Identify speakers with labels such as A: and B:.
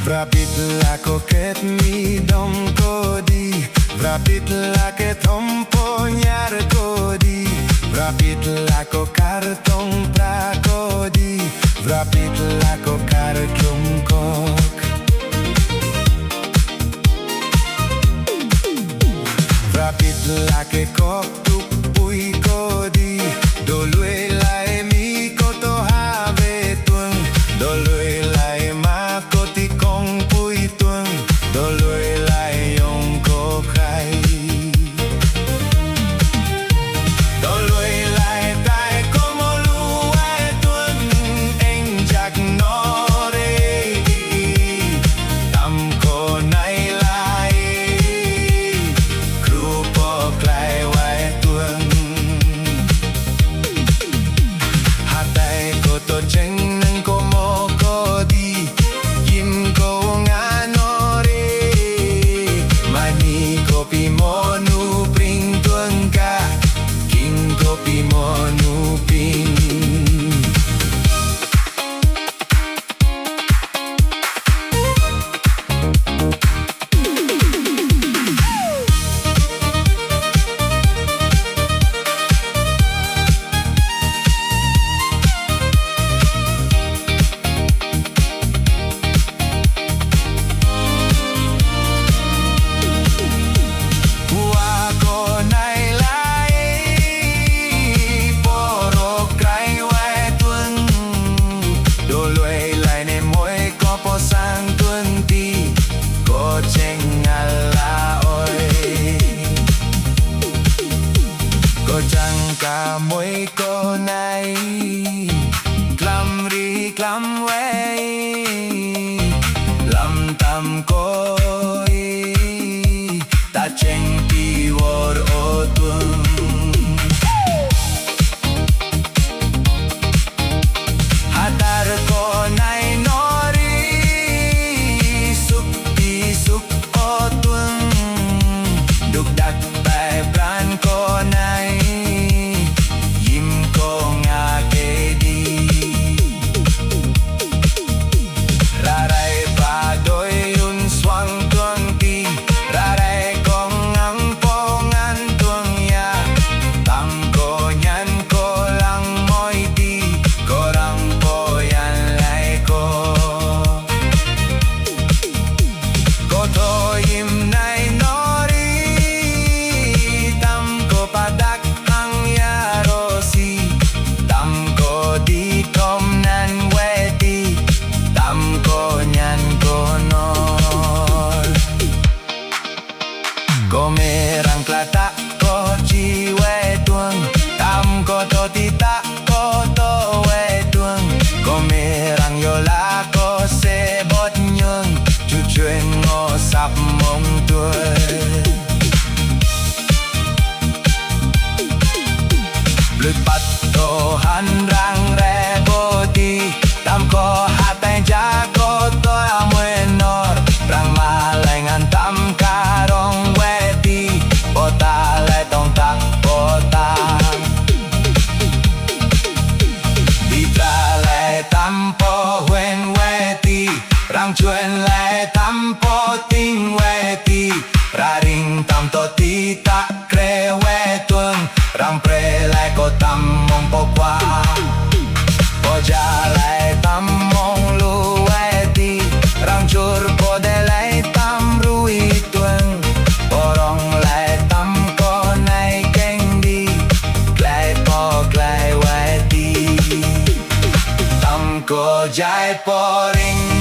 A: Vrapitla koket mi dom kodi, vrapitla ke tompo nyar kodi, vrapitla ko kartong pra kodi, vrapitla ko kartum kok. Vrapitla ke kok tuk pui kodi, dolue lai mi koto have tuang, dolue lai ma koti kong pui tuang, dolue lai yong ko khai. Dolue lai tai como lue tuang eng jak nore, tam ko nai lai, krupo klai wai tuang. Hatai ko to cheng nang ko mo ko di, yim ko nganore, mani ko pi mo nu pring tuang ka, king ko pi mo nu ping. Cả mỗi cô này clam ri clam way lam tam coi ta cheng ti wor o tuang hatar ko nai nori suk ti suk o tuang duk dak tai bran ko nai ko merang klata ko chi we tuang, tam ko to tita ko to we tuang, ko merang yola ko se bot nyung, chu chuyên ngô sap mong tuổi. Lượt bắt to han rang re bo ti, tam ko hatai ja ko to amuen nor, rang malengan tam karong bota lại tông tắc bota đi ra lại tam po huen we ti rang chuen lại tam po ting we ti ra ring tam to ti ta kre we tuang rang pre lại ko tam mong po qua po ja lại tam mong lu we ti rang chur po de lại tam rui tuang porong lại ko jai poring